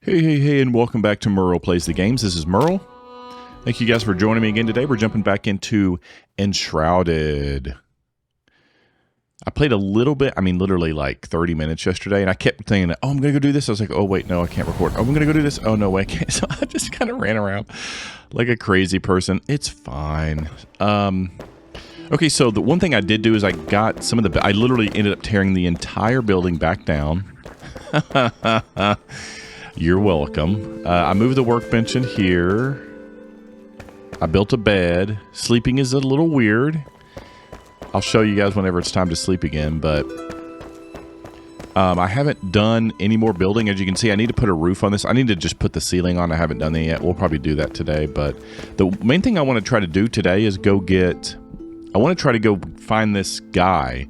Hey, and welcome back to Merle Plays the Games. This is Merle. Thank you guys for joining me again today. We're jumping back into Enshrouded. I played a little bit, literally like 30 minutes yesterday, and I kept thinking, oh, I'm going to go do this. I was like, oh, wait, no, I can't record. Oh, I'm going to go do this. Oh, no, way, I can't. So I just kind of ran around like a crazy person. It's fine. Okay, so the one thing I did do is I got some of the... I literally ended up tearing the entire building back down. You're welcome. I moved the workbench in here. I built a bed. Sleeping is a little weird. I'll show you guys whenever it's time to sleep again, but I haven't done any more building. As you can see, I need to put a roof on this. I need to just put the ceiling on. I haven't done that yet. We'll probably do that today, but the main thing I want to try to do today is go get... I want to try to go find this guy.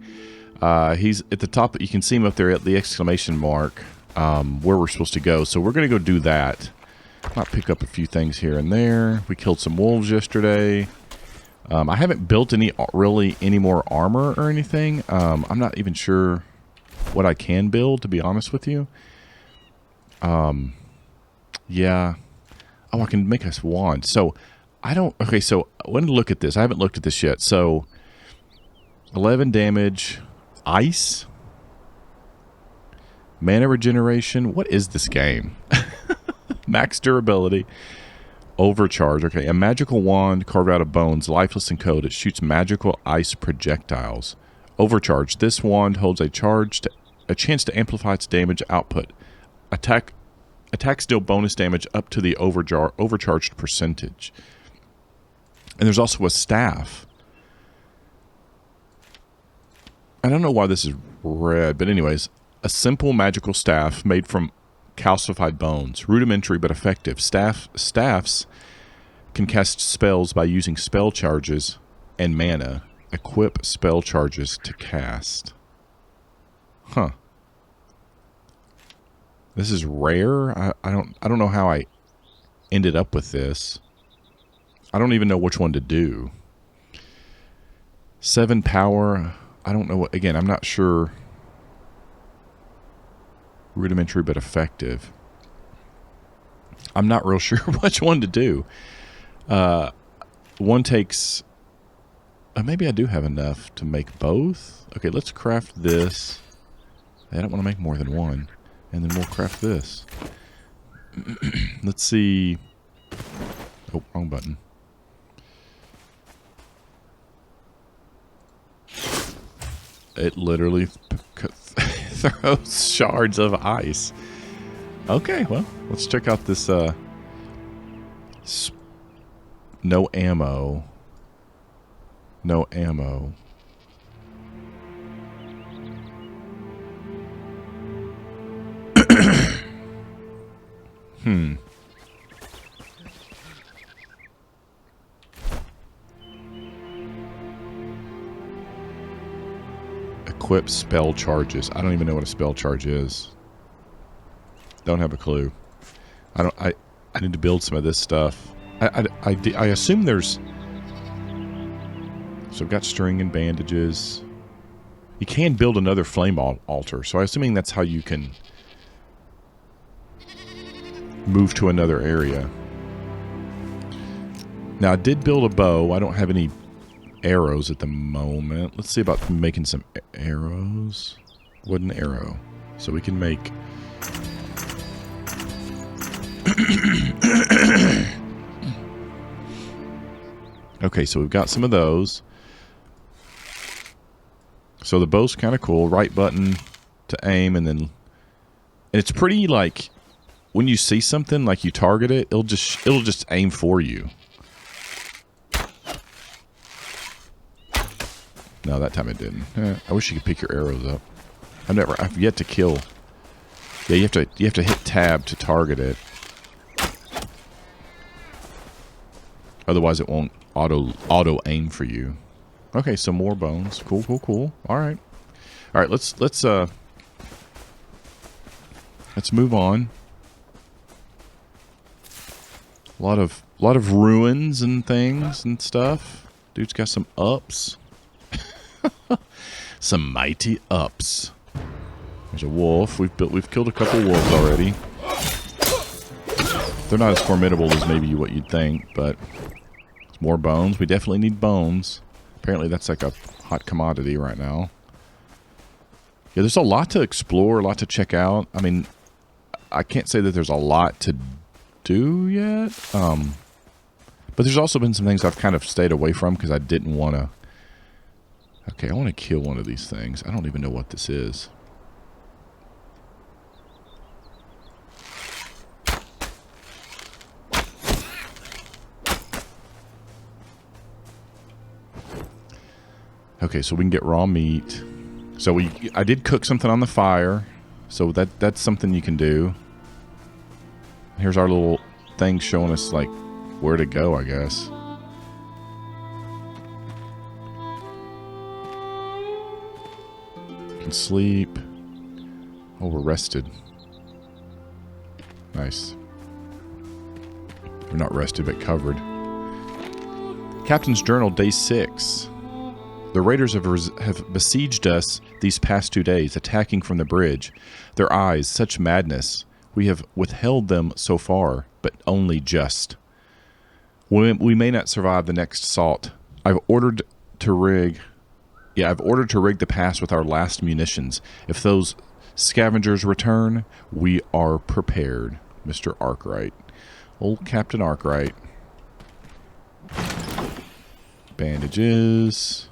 He's at the top. You can see him up there at the exclamation mark. Where we're supposed to go. So we're going to go do that. Might pick up a few things here and there. We killed some wolves yesterday. I haven't built any more armor or anything. I'm not even sure what I can build, to be honest with you. Yeah. Oh, I can make a wand. So I don't... Okay, so I want to look at this. I haven't looked at this yet. So 11 damage. Ice. Mana regeneration. What is this game? Max durability. Overcharge. Okay, a magical wand carved out of bones, lifeless and cold. It shoots magical ice projectiles. Overcharge. This wand holds a chance to amplify its damage output. Attack deal bonus damage up to the overcharged percentage. And there's also a staff. I don't know why this is red, but anyways... A simple magical staff made from calcified bones. Rudimentary but effective. Staffs can cast spells by using spell charges and mana. Equip spell charges to cast. Huh. This is rare. I don't know how I ended up with this. I don't even know which one to do. 7 power. I don't know what... Again, I'm not sure... Rudimentary but effective. I'm not real sure which one to do. One takes... maybe I do have enough to make both. Okay, let's craft this. I don't want to make more than one. And then we'll craft this. Let's see... Oh, wrong button. It literally... throws shards of ice. Okay, well, let's check out this, no ammo. No ammo. Equip spell charges. I don't even know what a spell charge is. Don't have a clue. I need to build some of this stuff. I assume there's... So I've got string and bandages. You can build another flame altar. So I'm assuming that's how you can move to another area. Now I did build a bow. I don't have any arrows at the moment. Let's see about making some arrows. Wooden arrow. So we can make... Okay, so we've got some of those. So the bow's kind of cool. Right button to aim, and then... And it's pretty, like... When you see something, like you target it, it'll just aim for you. No, that time it didn't. I wish you could pick your arrows up. I've yet to kill. Yeah, you have to hit tab to target it. Otherwise it won't auto aim for you. Okay, some more bones. Cool. Alright. Alright, let's move on. A lot of ruins and things and stuff. Dude's got some ups. Some mighty ups. There's a wolf. We've killed a couple wolves already. They're not as formidable as maybe what you'd think, but it's more bones. We definitely need bones. Apparently that's like a hot commodity right now. Yeah, there's a lot to explore, a lot to check out. I mean, I can't say that there's a lot to do yet. But there's also been some things I've kind of stayed away from because I didn't want to... Okay, I want to kill one of these things. I don't even know what this is. Okay, so we can get raw meat. So I did cook something on the fire. So that's something you can do. Here's our little thing showing us like where to go, I guess. Can sleep. Oh, we're rested. Nice. We're not rested, but covered. Captain's Journal, Day 6. The raiders have besieged us these past 2 days, attacking from the bridge. Their eyes, such madness. We have withheld them so far, but only just. We may not survive the next assault. I've ordered to rig the pass with our last munitions. If those scavengers return, we are prepared. Mr. Arkwright. Old Captain Arkwright. Bandages.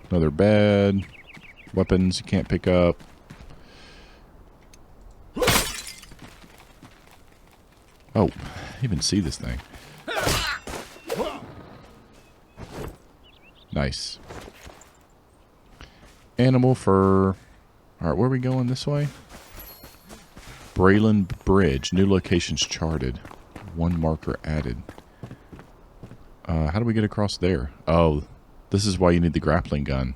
Another bed. Weapons you can't pick up. Oh, I even see this thing. Nice. Animal fur. Alright, where are we going? This way? Braylon Bridge. New locations charted. 1 marker added. How do we get across there? Oh, this is why you need the grappling gun.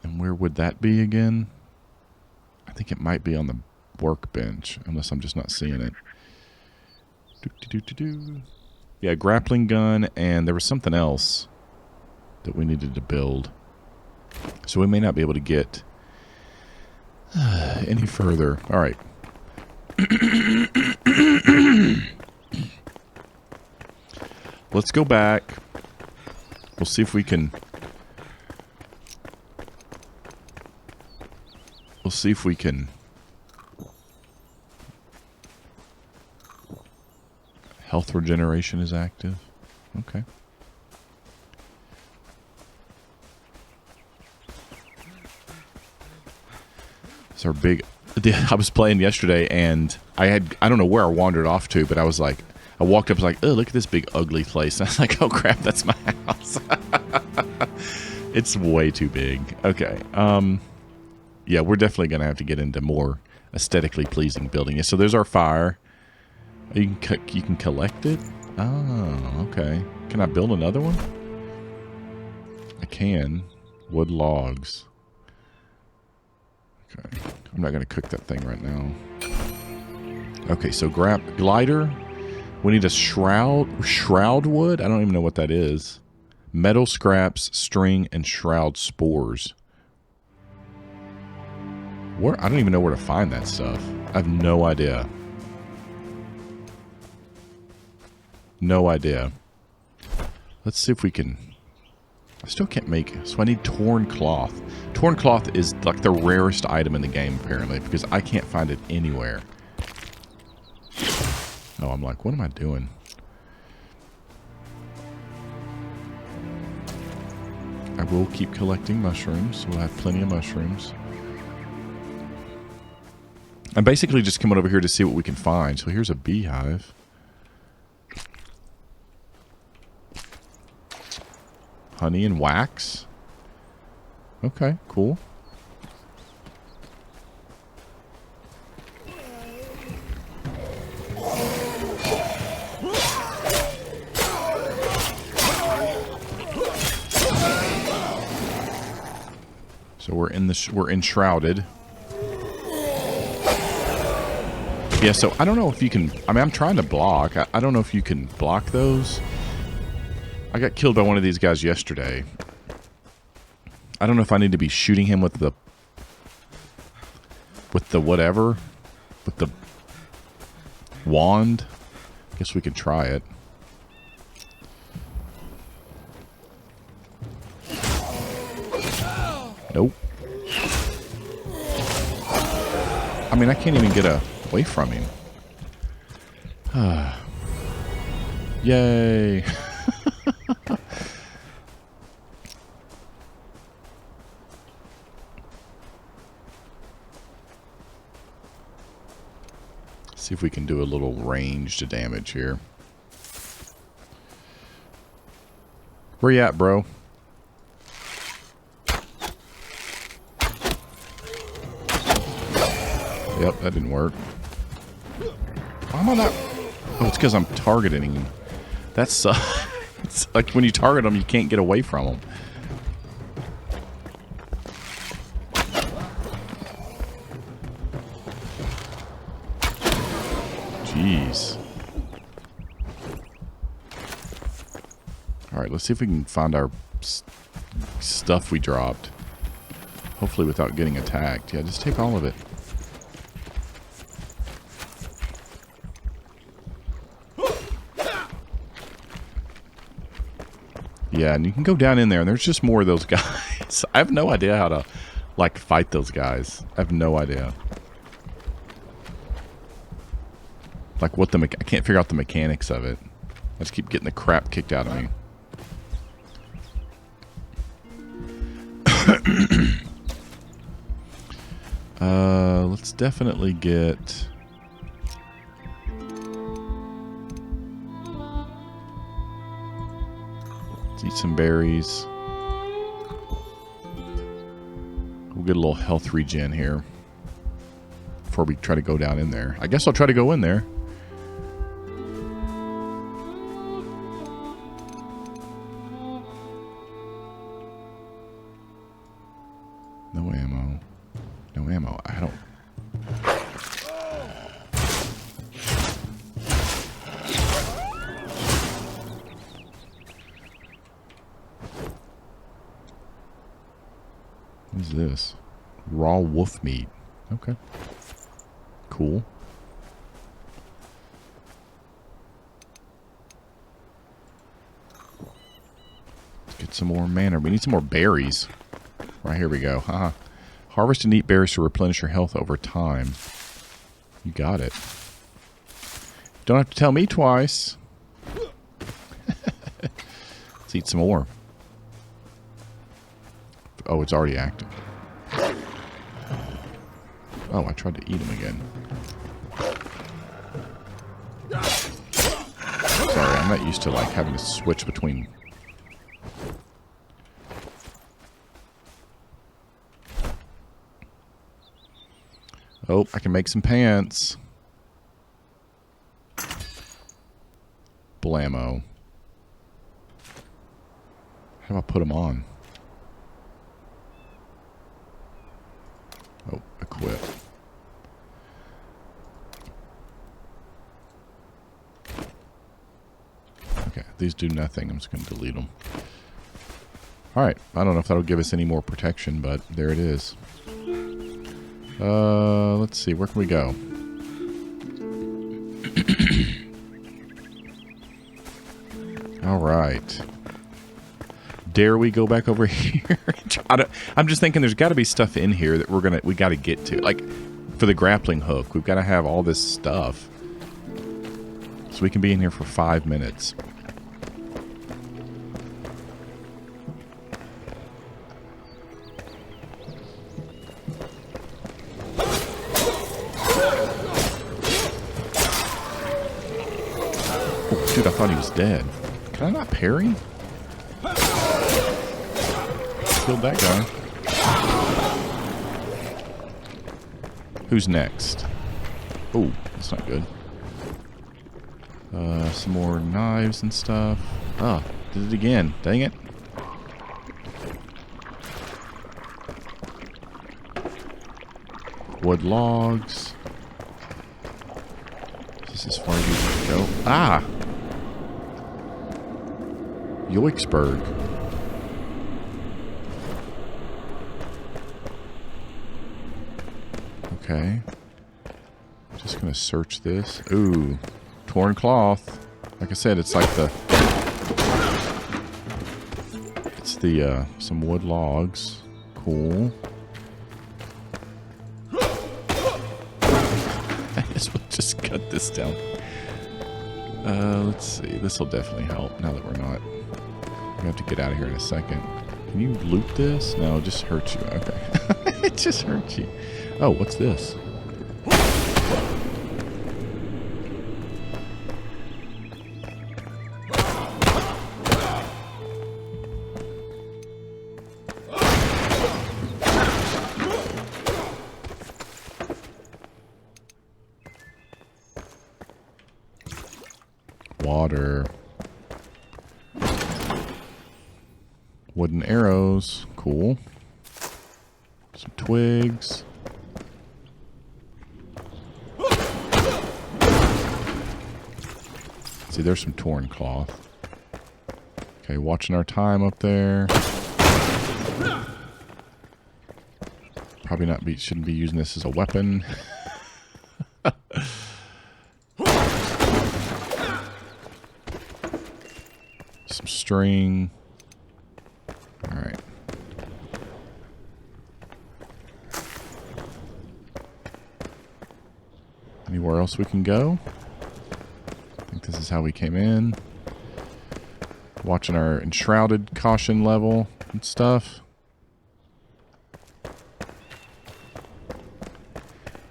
And where would that be again? I think it might be on the workbench, unless I'm just not seeing it. Yeah, grappling gun, and there was something else that we needed to build. So we may not be able to get any further. All right. Let's go back. We'll see if we can... We'll see if we can... Health regeneration is active. Okay. It's our big... I was playing yesterday and I don't know where I wandered off to, but I was like... I walked up and was like, oh, look at this big ugly place. And I was like, oh crap, that's my house. It's way too big. Okay. Yeah, we're definitely going to have to get into more aesthetically pleasing building. So there's our fire. You can collect it? Oh, okay. Can I build another one? I can. Wood logs. Okay. I'm not going to cook that thing right now. Okay, so glider. We need a shroud wood? I don't even know what that is. Metal scraps, string, and shroud spores. Where? I don't even know where to find that stuff. I have no idea. No idea. Let's see if we can... I still can't make... So I need torn cloth. Torn cloth is like the rarest item in the game, apparently, because I can't find it anywhere. Oh, I'm like, what am I doing? I will keep collecting mushrooms. So we'll have plenty of mushrooms. I'm basically just coming over here to see what we can find. So here's a beehive. Honey and wax. Okay, cool. So we're enshrouded. Yeah, so I don't know if you can... I mean, I'm trying to block. I don't know if you can block those. I got killed by one of these guys yesterday. I don't know if I need to be shooting him with with the whatever, with the wand. Guess we could try it. Nope. I mean, I can't even get away from him. Yay. See if we can do a little ranged damage here. Where you at, bro? Yep, that didn't work. Why am I not? Oh, it's because I'm targeting him. That's it's like when you target them, you can't get away from them. Jeez. All right, let's see if we can find our stuff we dropped. Hopefully without getting attacked. Yeah, just take all of it. Yeah, and you can go down in there, and there's just more of those guys. I have no idea how to, like, fight those guys. I have no idea. Like, what the... I can't figure out the mechanics of it. I just keep getting the crap kicked out of me. Let's definitely get... Let's eat some berries. We'll get a little health regen here before we try to go down in there. I guess I'll try to go in there. No ammo. No ammo. I don't... What is this? Raw wolf meat. Okay. Cool. Let's get some more mana. We need some more berries. Right, here we go. Haha. Harvest and eat berries to replenish your health over time. You got it. Don't have to tell me twice. Let's eat some more. Oh, it's already active. Oh, I tried to eat him again. Sorry, I'm not used to like having to switch between. Oh, I can make some pants. Blammo. How do I put them on? Oh, equip. Okay, these do nothing. I'm just going to delete them. Alright, I don't know if that'll give us any more protection, but there it is. Let's see, where can we go? Alright. Dare we go back over here? I'm just thinking there's got to be stuff in here that we got to get to. Like, for the grappling hook, we've got to have all this stuff. So we can be in here for 5 minutes. Oh, dude, I thought he was dead. Can I not parry? Killed that guy. Who's next? Oh, that's not good. Some more knives and stuff. Ah, did it again. Dang it. Wood logs. This is as far as you can go. Ah! Yoiksburg. Okay. Just gonna search this. Ooh, torn cloth. Like I said, it's like the... It's the, some wood logs. Cool. I guess we'll just cut this down. Let's see. This will definitely help now that we're not... We have to get out of here in a second. Can you loot this? No, it just hurts you. Okay. It just hurts you. Oh, what's this? Water. Wooden arrows. Cool. Some twigs. See, there's some torn cloth. Okay, watching our time up there. Probably not be, shouldn't be using this as a weapon. Some string. Alright. Anywhere else we can go? I think this is how we came in. Watching our enshrouded caution level and stuff.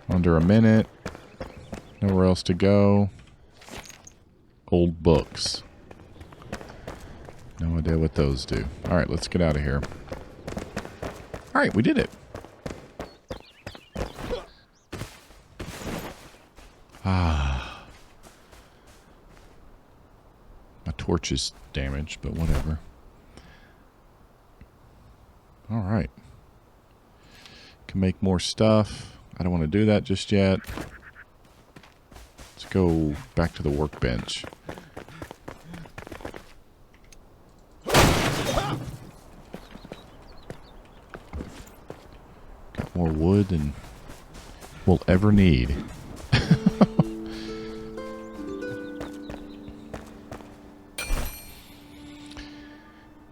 Under a minute. Nowhere else to go. Old books. No idea what those do. Alright, let's get out of here. Alright, we did it. Ah. My torch is damaged, but whatever. Alright. Can make more stuff. I don't want to do that just yet. Let's go back to the workbench. Got more wood than we'll ever need.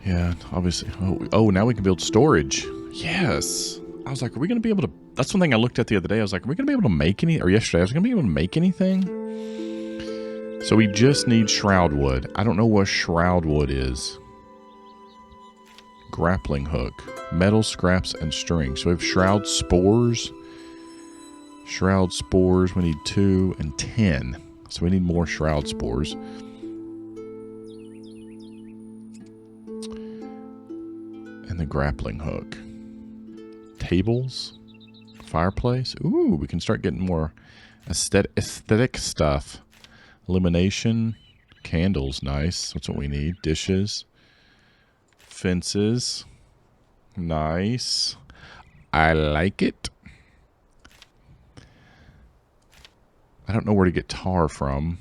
Yeah, obviously. Oh, now we can build storage. Yes. I was like, are we going to be able to... That's one thing I looked at the other day. I was like, are we going to be able to make any... Or yesterday, I was going to be able to make anything? So we just need shroud wood. I don't know what shroud wood is. Grappling hook. Metal scraps and string. So we have shroud spores. Shroud spores. We need 2 and 10. So we need more shroud spores. And the grappling hook. Tables. Fireplace. Ooh, we can start getting more aesthetic stuff. Illumination. Candles. Nice. That's what we need. Dishes. Fences. Nice. I like it. I don't know where to get tar from.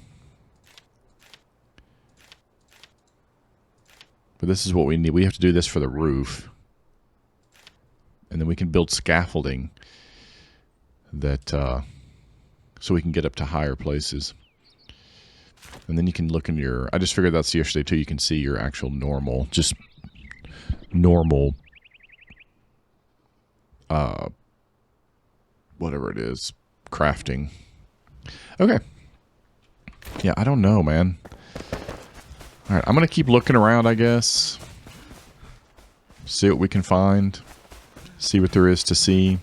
But this is what we need. We have to do this for the roof. And then we can build scaffolding that so we can get up to higher places. And then you can look in your... I just figured that's yesterday too. You can see your actual normal, just normal, whatever it is, crafting. Okay. Yeah, I don't know, man. All right, I'm going to keep looking around, I guess. See what we can find. See what there is to see.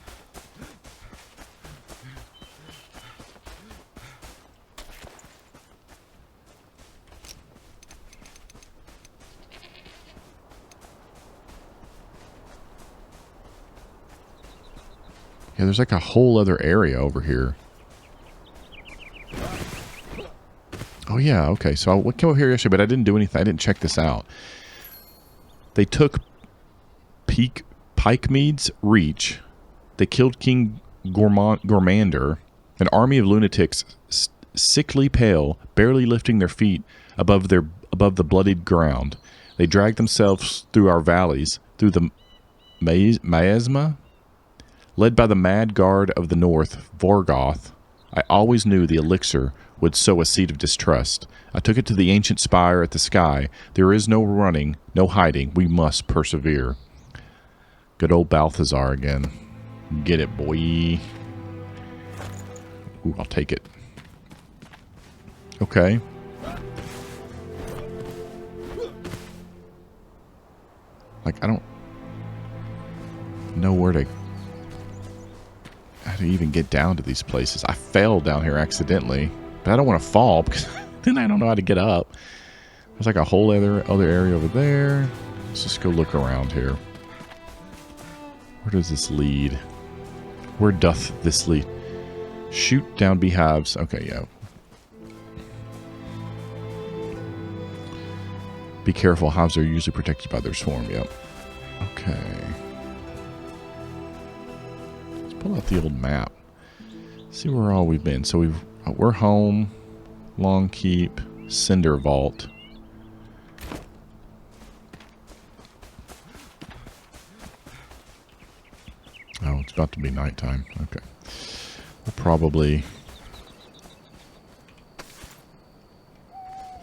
Yeah, there's like a whole other area over here. Oh, yeah, okay. So I came over here yesterday, but I didn't do anything. I didn't check this out. They took Pikemead's Reach. They killed King Gormander, an army of lunatics, sickly pale, barely lifting their feet above the bloodied ground. They dragged themselves through our valleys, through the miasma, Led by the mad guard of the north, Vorgoth, I always knew the elixir would sow a seed of distrust. I took it to the ancient spire at the sky. There is no running, no hiding. We must persevere. Good old Balthazar again. Get it, boy. Ooh, I'll take it. Okay. Like, I don't know how to even get down to these places. I fell down here accidentally, but I don't want to fall because then I don't know how to get up. There's like a whole other area over there. Let's just go look around here. Where does this lead? Where doth this lead? Shoot down beehives. Okay, yeah. Be careful. Hives are usually protected by their swarm. Yep. Okay. Let's pull out the old map. See where all we've been. So we're home. Long Keep. Cinder Vault. Oh, it's about to be nighttime. Okay. We'll probably...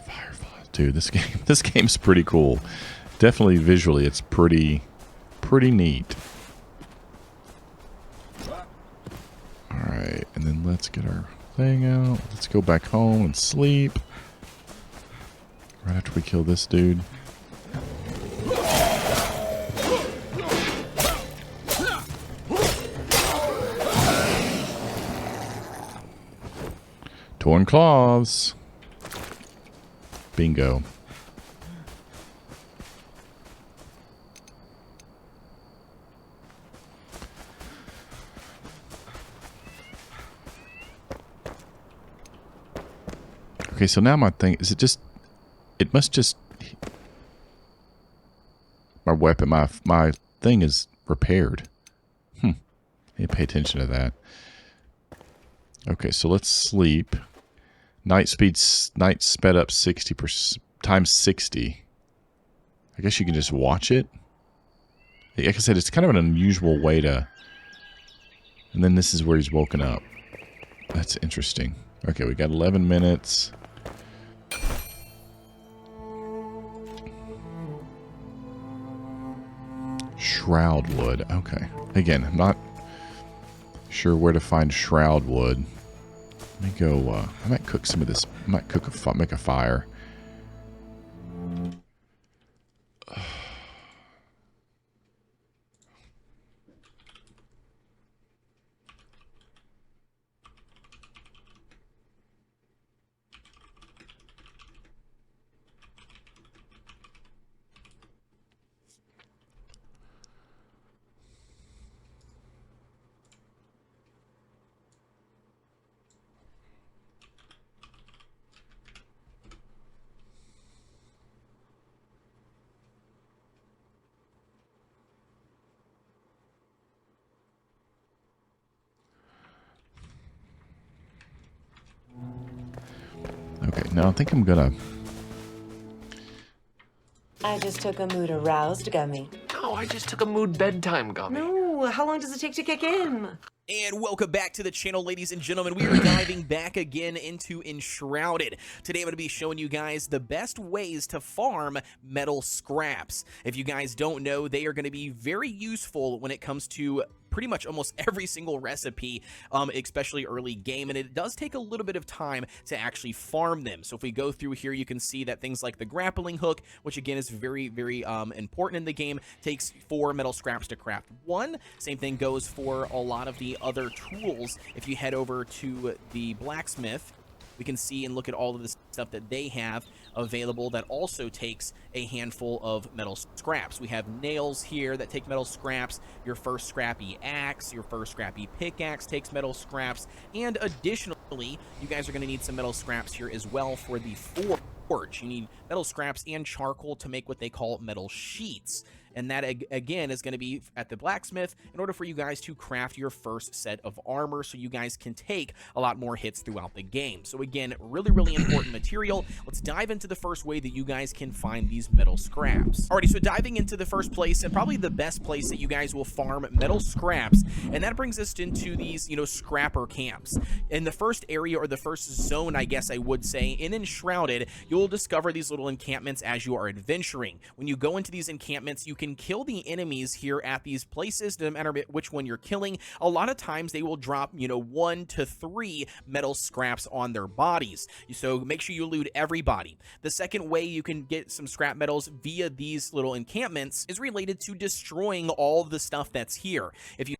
Fireflies. Dude, this game's pretty cool. Definitely visually, it's pretty neat. Alright, and then let's get our thing out. Let's go back home and sleep. Right after we kill this dude. Torn claws. Bingo. Okay, so now my thing is it must just my weapon, my thing is repaired. I need to pay attention to that. Okay, so let's sleep. Night sped up 60% times 60. I guess you can just watch it. Like I said, it's kind of an unusual way to. And then this is where he's woken up. That's interesting. Okay, we got 11 minutes. Shroud wood. Okay. Again, I'm not sure where to find shroud wood. Let me go, I might cook some of this. I might make a fire. Okay, now I think I'm gonna... I just took a mood aroused gummy. No, I just took a mood bedtime gummy. No, how long does it take to kick in? And welcome back to the channel, ladies and gentlemen. We are diving back again into Enshrouded. Today I'm going to be showing you guys the best ways to farm metal scraps. If you guys don't know, they are going to be very useful when it comes to pretty much almost every single recipe, especially early game, and it does take a little bit of time to actually farm them. So if we go through here, you can see that things like the grappling hook, which again is very, very important in the game, takes 4 metal scraps to craft 1. Same thing goes for a lot of the other tools. If you head over to the blacksmith, we can see and look at all of the stuff that they have available that also takes a handful of metal scraps. We have nails here that take metal scraps, your first scrappy axe, your first scrappy pickaxe takes metal scraps, and additionally, you guys are going to need some metal scraps here as well for the forge. You need metal scraps and charcoal to make what they call metal sheets. and that again is going to be at the blacksmith in order for you guys to craft your first set of armor so you guys can take a lot more hits throughout the game. So again, really important material. Let's dive into the first way that you guys can find these metal scraps. Alrighty, so diving into the first place, and probably the best place that you guys will farm metal scraps, and that brings us into these, scrapper camps. In the first area, or the first zone, I guess I would say, in Enshrouded, you'll discover these little encampments as you are adventuring. When you go into these encampments, you can kill the enemies here at these places, no matter which one you're killing. A lot of times they will drop, 1 to 3 metal scraps on their bodies. So make sure you loot everybody. The second way you can get some scrap metals via these little encampments is related to destroying all the stuff that's here. If you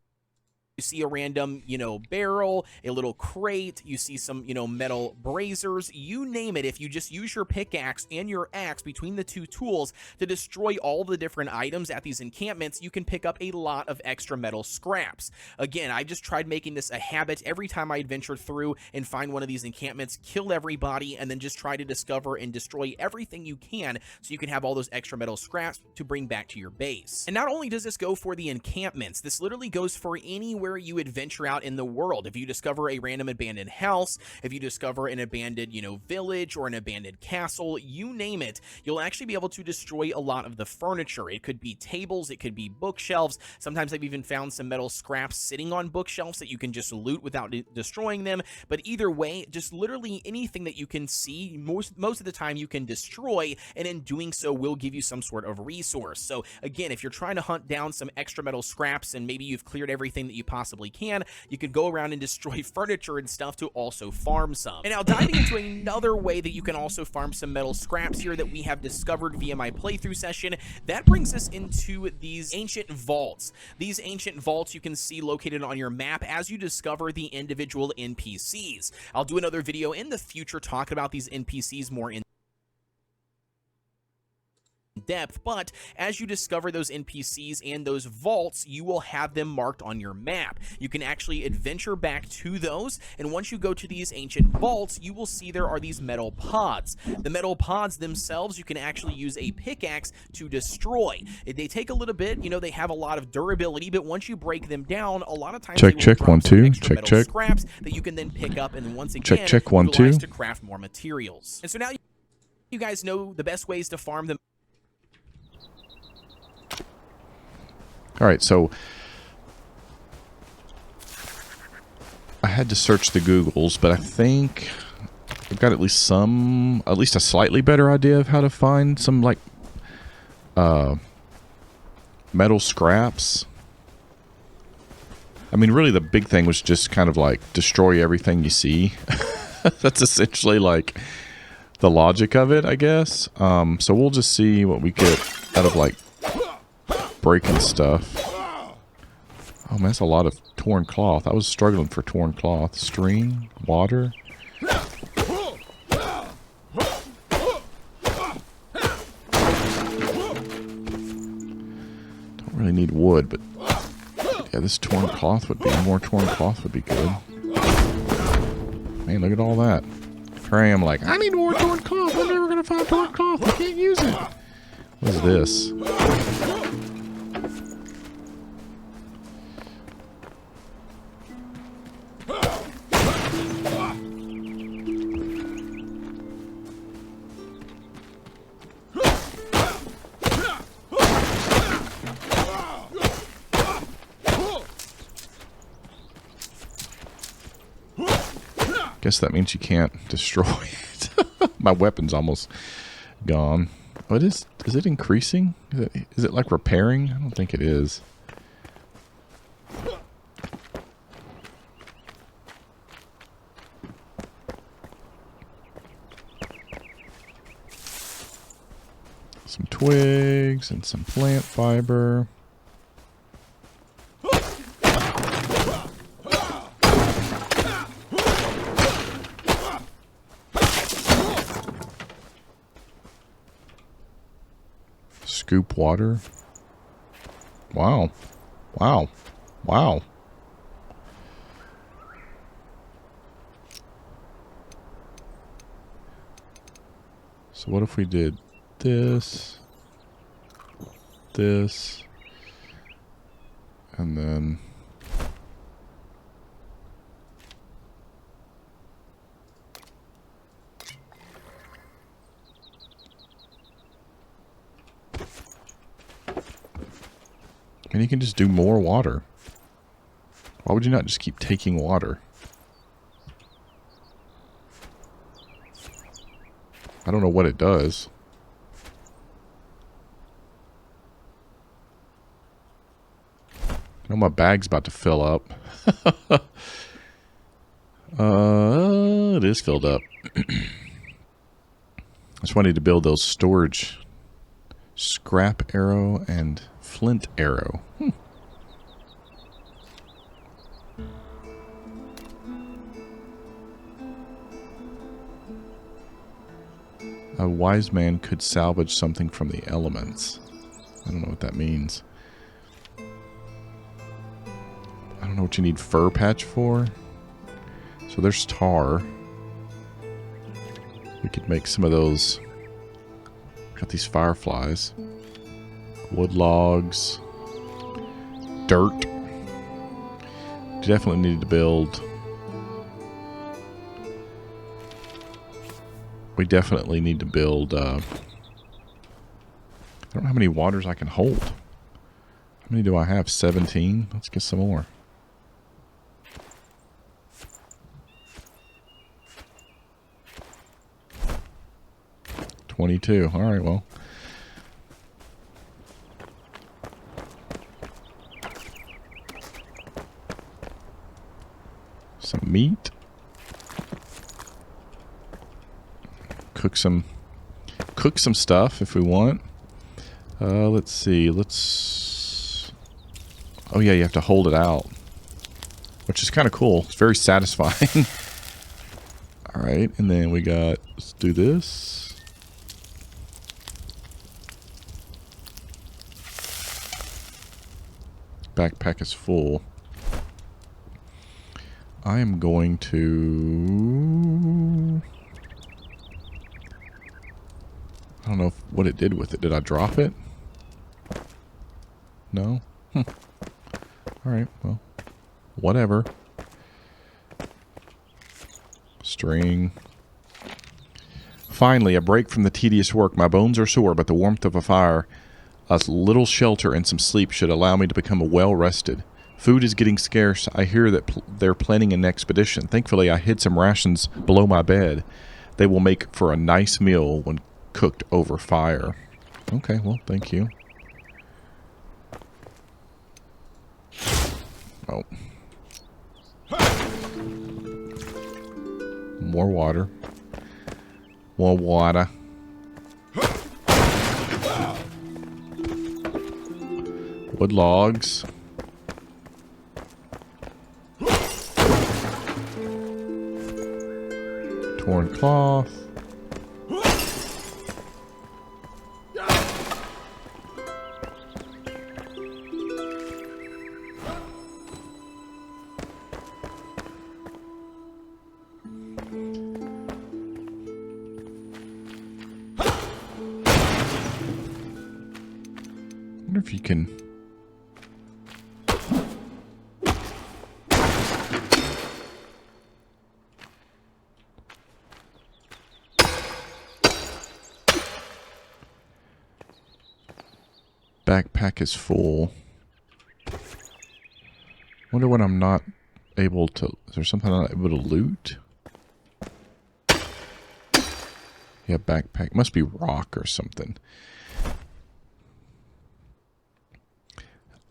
see a random, barrel, a little crate, you see some, metal braziers, you name it. If you just use your pickaxe and your axe between the two tools to destroy all the different items at these encampments, you can pick up a lot of extra metal scraps. Again, I just tried making this a habit. Every time I adventure through and find one of these encampments, kill everybody, and then just try to discover and destroy everything you can so you can have all those extra metal scraps to bring back to your base. And not only does this go for the encampments, this literally goes for anywhere you adventure out in the world. If you discover a random abandoned house, if you discover an abandoned, village or an abandoned castle, you name it, you'll actually be able to destroy a lot of the furniture. It could be tables, it could be bookshelves. Sometimes I've even found some metal scraps sitting on bookshelves that you can just loot without destroying them. But either way, just literally anything that you can see, most of the time you can destroy, and in doing so will give you some sort of resource. So again, if you're trying to hunt down some extra metal scraps and maybe you've cleared everything that you possibly can, you can go around and destroy furniture and stuff to also farm some. And now diving into another way that you can also farm some metal scraps here that we have discovered via my playthrough session, that brings us into these ancient vaults. These ancient vaults you can see located on your map as you discover the individual NPCs. I'll do another video in the future talking about these NPCs more in depth, but as you discover those NPCs and those vaults, you will have them marked on your map. You can actually adventure back to those, and once you go to these ancient vaults, you will see there are these metal pods. The metal pods themselves, you can actually use a pickaxe to destroy. They take a little bit, they have a lot of durability, but once you break them down, a lot of times they will drop some extra metal scraps that you can then pick up and once again utilize to craft more materials. And so now you guys know the best ways to farm them. All right, so I had to search the Googles, but I think I've got at least a slightly better idea of how to find some like metal scraps. I mean, really the big thing was just kind of like destroy everything you see. That's essentially like the logic of it, I guess. So we'll just see what we get out of like breaking stuff. Oh man, that's a lot of torn cloth. I was struggling for torn cloth. String, water. Don't really need wood, but yeah, this torn cloth would be more torn cloth would be good. Man, look at all that. Here I am like, I need more torn cloth. I'm never gonna find torn cloth. I can't use it. What is this? Guess that means you can't destroy it. My weapon's almost gone. What is it increasing? Is it like repairing? I don't think it is. Some twigs and some plant fiber. Scoop water. Wow. Wow. Wow. So what if we did this, this. And then... And you can just do more water. Why would you not just keep taking water? I don't know what it does. I know my bag's about to fill up. It is filled up. That's why I need to build those storage. Scrap arrow and flint arrow. A wise man could salvage something from the elements. I don't know what that means. I don't know what you need fur patch for. So there's tar. We could make some of those. Got these fireflies. Wood logs. Dirt. Definitely need to build. We definitely need to build. I don't know how many waters I can hold. How many do I have? 17? Let's get some more. $22. All right, well. Some meat. Cook some stuff if we want. Let's see. Oh yeah, you have to hold it out, which is kind of cool. It's very satisfying. All right, and then we got. Let's do this. Backpack is full. I am going to... I don't know what it did with it. Did I drop it? No? Alright, well. Whatever. String. Finally, a break from the tedious work. My bones are sore, but the warmth of a fire, a little shelter, and some sleep should allow me to become well rested. Food is getting scarce. I hear that they're planning an expedition. Thankfully, I hid some rations below my bed. They will make for a nice meal when cooked over fire. Okay, well, thank you. Oh. More water. More water. Wood logs. Torn cloth. I wonder if you can... Backpack is full. Wonder when I'm not able to... Is there something I'm not able to loot? Yeah, backpack. Must be rock or something.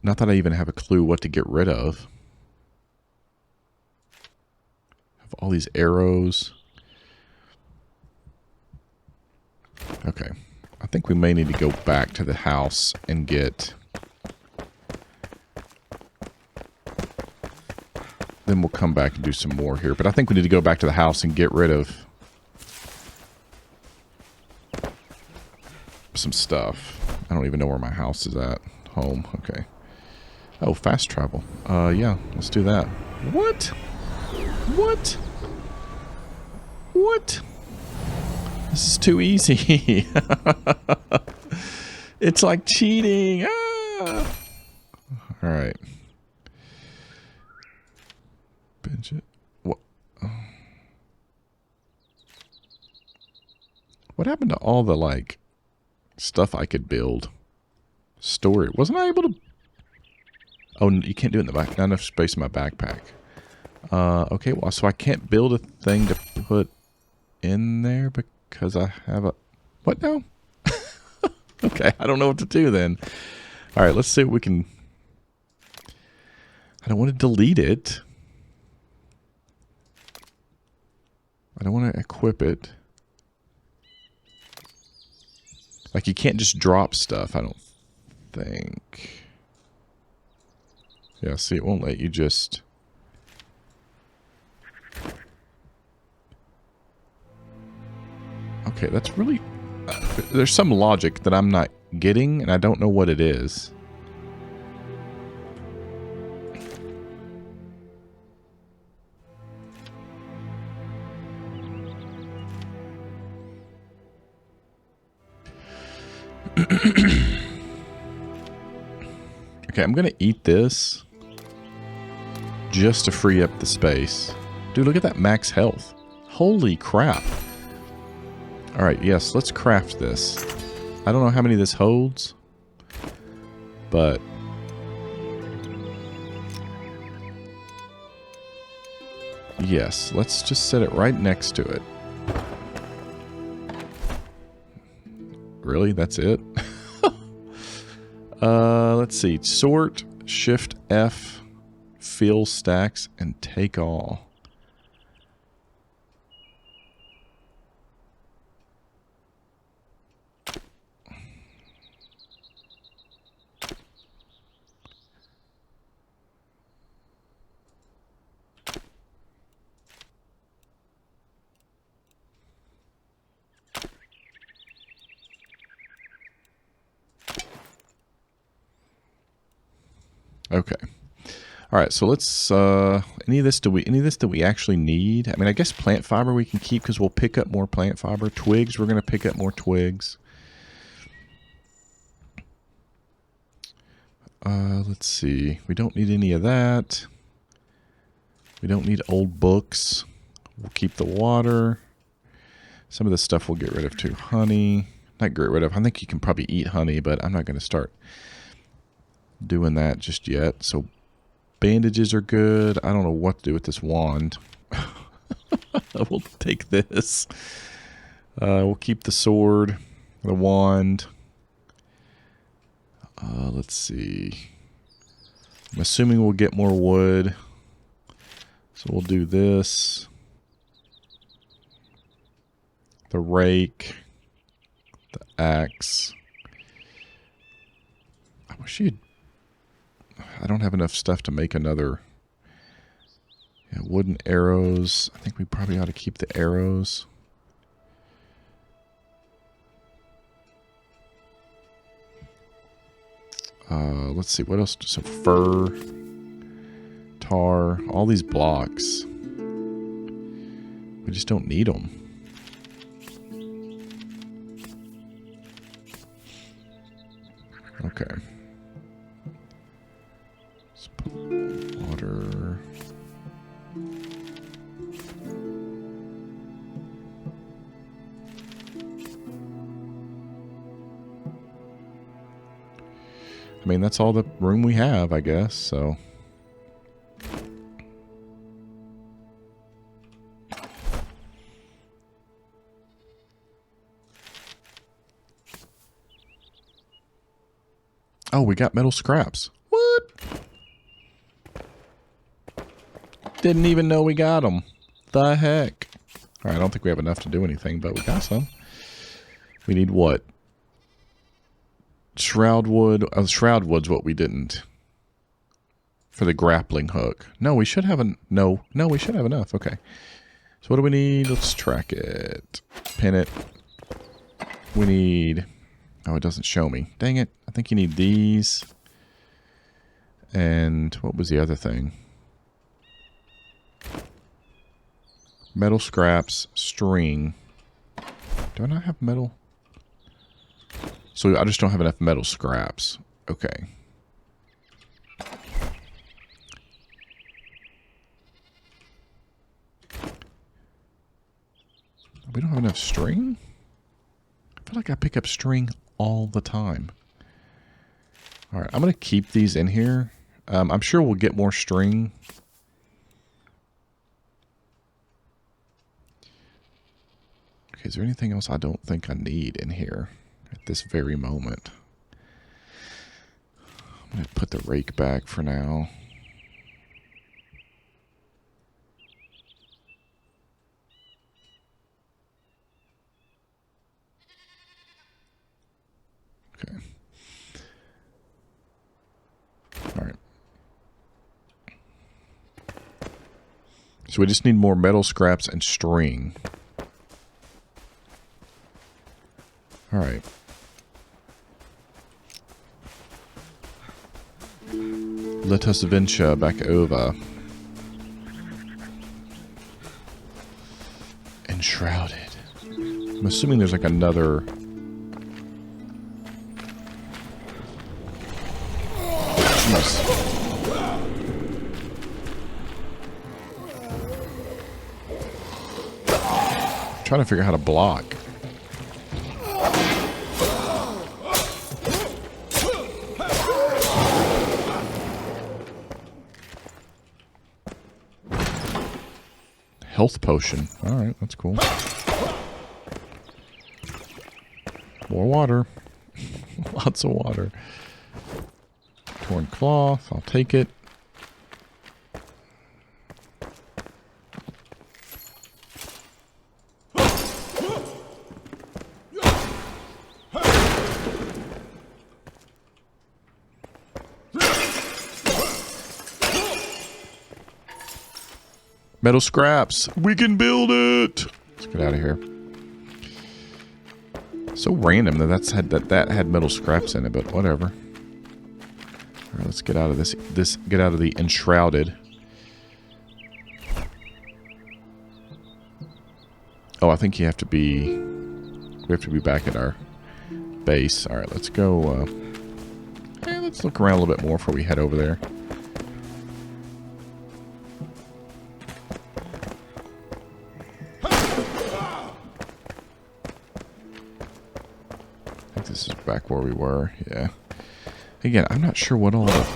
Not that I even have a clue what to get rid of. Have all these arrows. Okay. I think we may need to go back to the house and get... Then we'll come back and do some more here. But I think we need to go back to the house and get rid of some stuff. I don't even know where my house is at. Home. Okay. Oh, fast travel. Yeah, let's do that. What? What? What? This is too easy. It's like cheating. Ah! All right. Bench it. What? What happened to all the, like, stuff I could build? Storage. Wasn't I able to... Oh, you can't do it in the back. Not enough space in my backpack. Okay, well, so I can't build a thing to put in there because I have a... What now? Okay, I don't know what to do then. All right, let's see what we can... I don't want to delete it. I don't want to equip it. Like, you can't just drop stuff, I don't think. Yeah, see, it won't let you just... Okay, that's really... there's some logic that I'm not getting, and I don't know what it is. Okay, I'm gonna eat this just to free up the space. Dude, look at that max health. Holy crap. Alright, yes, let's craft this. I don't know how many this holds, but... yes, let's just set it right next to it. Really? That's it? Let's see. Sort, Shift F, fill stacks, and take all. Okay. All right, so let's any of this do we actually need? I mean, I guess plant fiber we can keep because we'll pick up more plant fiber. Twigs, we're going to pick up more twigs. Let's see. We don't need any of that. We don't need old books. We'll keep the water. Some of this stuff we'll get rid of too. Honey. Not get rid of. I think you can probably eat honey, but I'm not going to start doing that just yet. So bandages are good. I don't know what to do with this wand. We'll take this. We'll keep the sword, the wand. Let's see. I'm assuming we'll get more wood. So we'll do this. The rake. The axe. I wish you'd... I don't have enough stuff to make another... Yeah, wooden arrows. I think we probably ought to keep the arrows. Let's see, what else? So fur, tar, all these blocks. We just don't need them. Okay. Let's put water. I mean, that's all the room we have, I guess, so. Oh, we got metal scraps. What? Didn't even know we got them. The heck? All right, I don't think we have enough to do anything, but we got some. We need what? Shroud wood. Shroud wood's what we didn't. For the grappling hook. No, we should have no, we should have enough. Okay. So what do we need? Let's track it. Pin it. We need... Oh, it doesn't show me. Dang it. I think you need these. And what was the other thing? Metal scraps, string. Do I not have metal? So I just don't have enough metal scraps. Okay. We don't have enough string? I feel like I pick up string all the time. Alright, I'm going to keep these in here. I'm sure we'll get more string. Okay, is there anything else I don't think I need in here at this very moment? I'm going to put the rake back for now. Okay. All right. So we just need more metal scraps and string. All right. Let us venture back over. Enshrouded. I'm assuming there's like another... Trying to figure out how to block. Health potion. Alright, that's cool. More water. Lots of water. Torn cloth. I'll take it. Metal scraps. We can build it. Let's get out of here. So random that that had metal scraps in it, but whatever. All right, let's get out of this. Get out of the enshrouded. Oh, I think you have to be. We have to be back at our base. All right, let's go. Let's look around a little bit more before we head over there. This is back where we were, yeah. Again, I'm not sure what all the...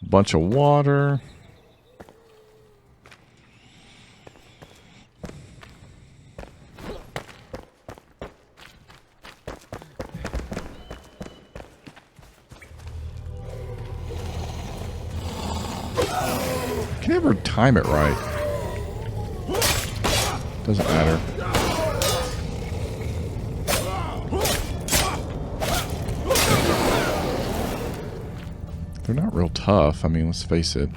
Bunch of water. Can never time it right. Doesn't matter. They're not real tough. I mean, let's face it.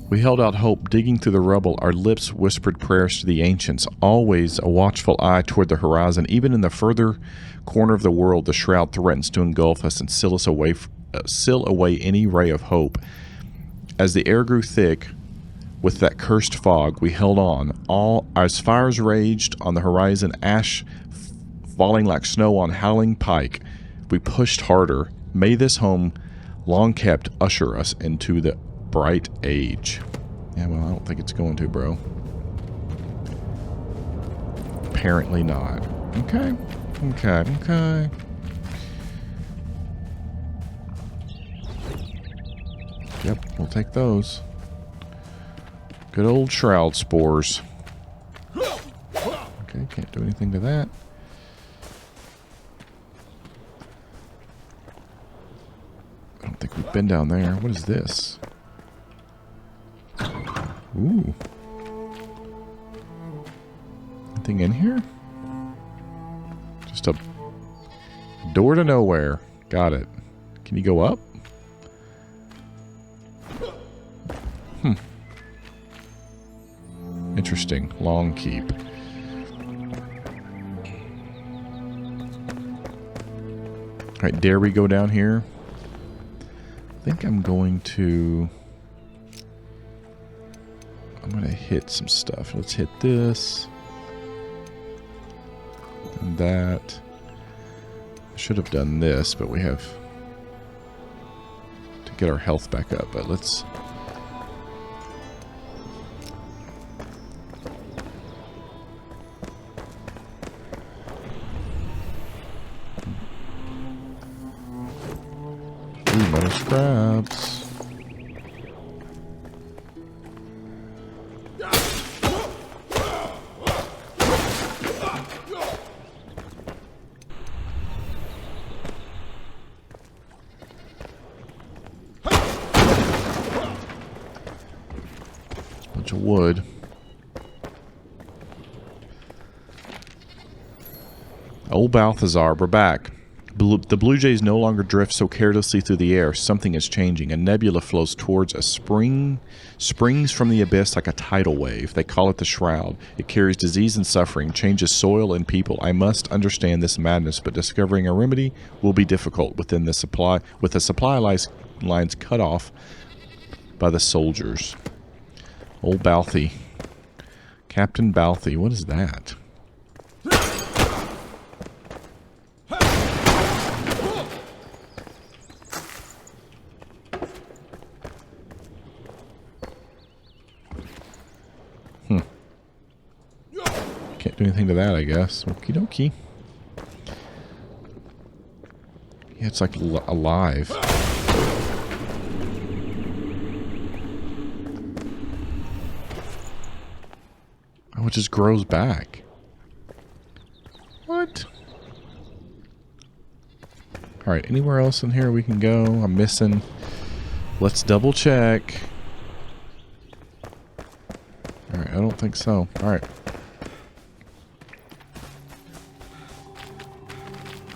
We held out hope, digging through the rubble. Our lips whispered prayers to the ancients. Always a watchful eye toward the horizon. Even in the further corner of the world, the shroud threatens to engulf us and seal away any ray of hope. As the air grew thick with that cursed fog, we held on. All as fires raged on the horizon, ash falling like snow on howling pike, we pushed harder. May this home, long kept, usher us into the bright age. Yeah, well, I don't think it's going to, bro. Apparently not. Okay. Yep, we'll take those. Good old shroud spores. Okay, can't do anything to that. I don't think we've been down there. What is this? Ooh. Anything in here? Just a door to nowhere. Got it. Can you go up? Interesting. Long keep. Alright, dare we go down here? I think I'm going to hit some stuff. Let's hit this. And that. I should have done this, but we have to get our health back up. But let's... Ooh, metal scraps. Bunch of wood. Old Balthazar, we're back. The Blue Jays no longer drift so carelessly through the air. Something is changing. A nebula flows towards a springs from the abyss like a tidal wave. They call it the Shroud. It carries disease and suffering, changes soil and people. I must understand this madness, but discovering a remedy will be difficult with the supply lines cut off by the soldiers. Old Balthy. Captain Balthy. What is that? Can't do anything to that, I guess. Okie dokie. Yeah, it's like alive. Oh, it just grows back. What? Alright, anywhere else in here we can go? I'm missing. Let's double check. Alright, I don't think so. Alright.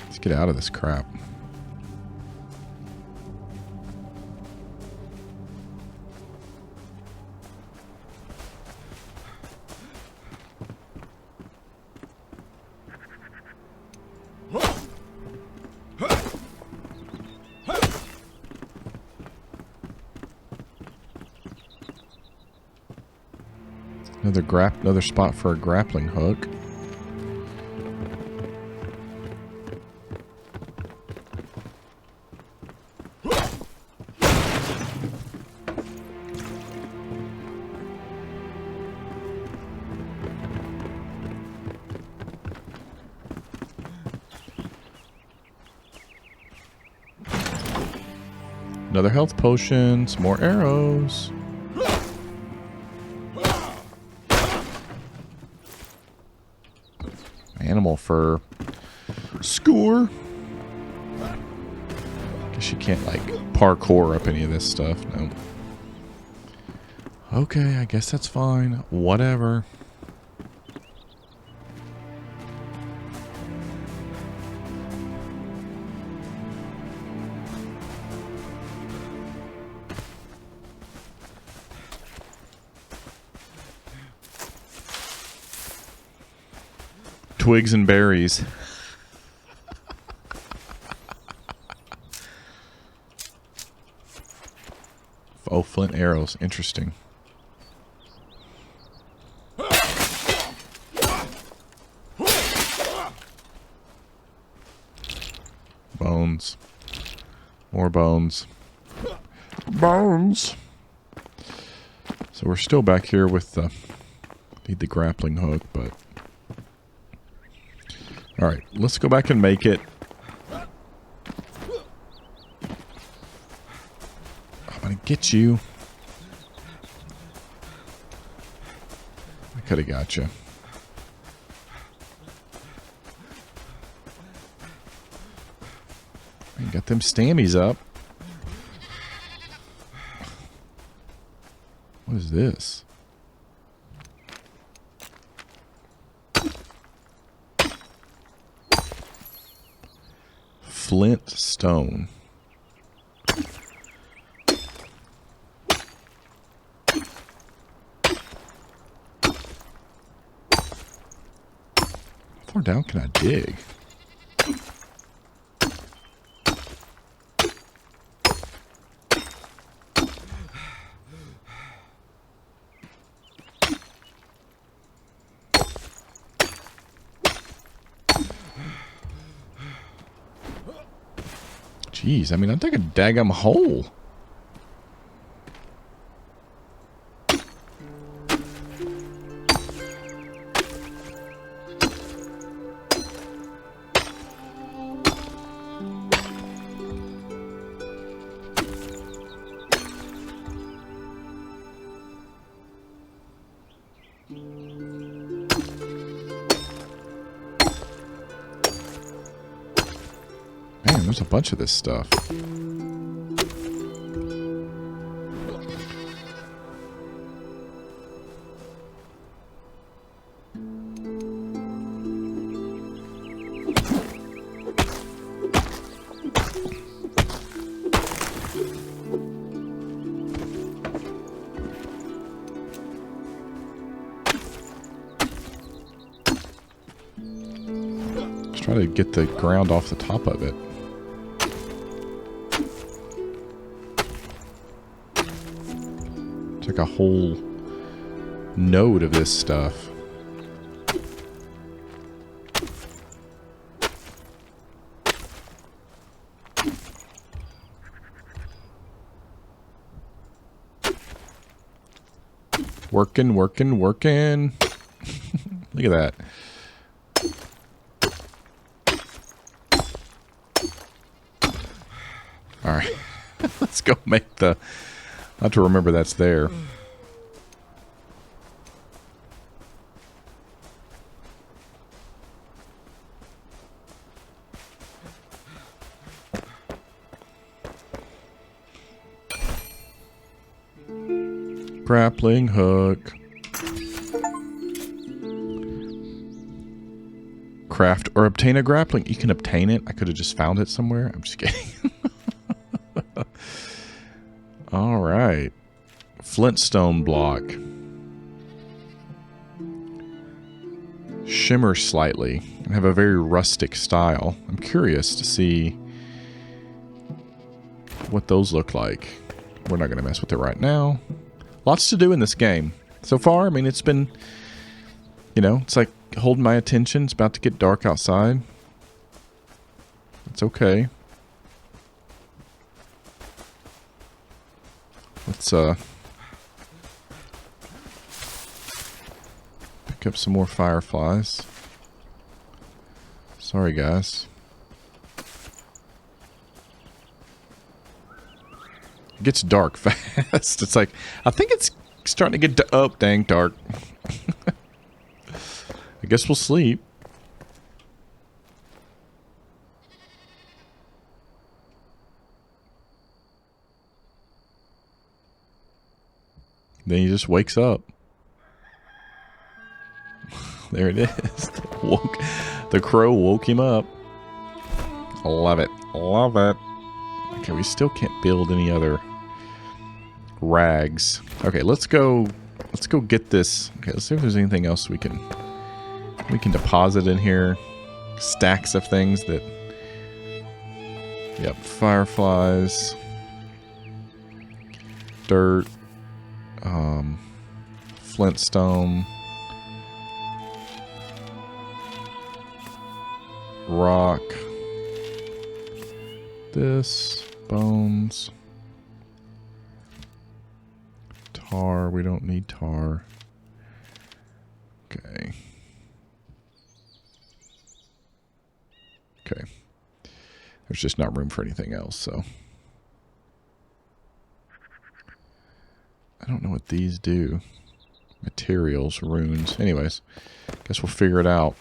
Let's get out of this crap. Another spot for a grappling hook. Another health potion, some more arrows. Animal fur. Score. Guess you can't like parkour up any of this stuff. No. Okay, I guess that's fine. Whatever. Twigs and berries. Oh, flint arrows. Interesting. Bones. More bones. Bones! So we're still back here with the... Need the grappling hook, but... Alright, let's go back and make it. I'm gonna get you. I could have got you. I got them stammies up. What is this? Flint stone. How far down can I dig? Jeez, I mean, I'm taking a daggum hole. Man, there's a bunch of this stuff. Let's try to get the ground off the top of it. It's like a whole node of this stuff. Working, working, working. Look at that. All right. Let's go make the... I have to remember that's there. Grappling hook. Craft or obtain a grappling. You can obtain it. I could have just found it somewhere. I'm just kidding. All right. Flintstone block. Shimmer slightly and have a very rustic style. I'm curious to see what those look like. We're not going to mess with it right now. Lots to do in this game. So far, I mean, it's been, you know, it's like holding my attention. It's about to get dark outside. It's okay. Let's pick up some more fireflies. Sorry, guys. It gets dark fast. It's like, I think it's starting to get dang dark. I guess we'll sleep. Then he just wakes up. There it is. The crow woke him up. Love it. Love it. Okay, we still can't build any other rags. Okay, let's go get this. Okay, let's see if there's anything else we can deposit in here. Stacks of things that... Yep, fireflies. Dirt. Flintstone. Rock. This. Bones. Tar. We don't need tar. Okay. Okay. There's just not room for anything else, so... I don't know what these do. Materials, runes. Anyways, guess we'll figure it out.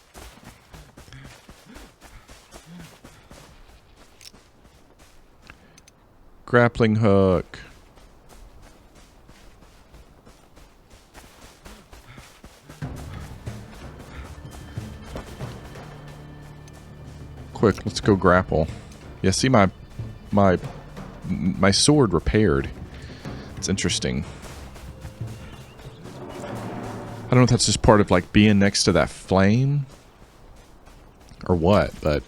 Grappling hook. Quick, let's go grapple. Yeah, see my sword repaired. It's interesting. I don't know if that's just part of like being next to that flame or what, but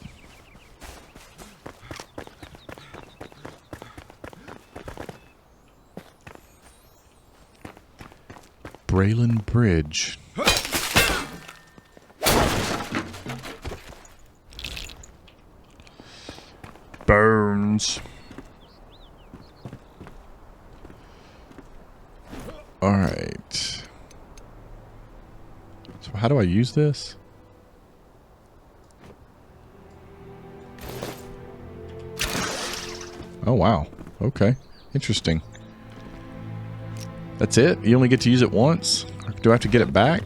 Braylon Bridge. Burns. bones. All right. So how do I use this? Oh, wow. Okay. Interesting. That's it? You only get to use it once? Do I have to get it back?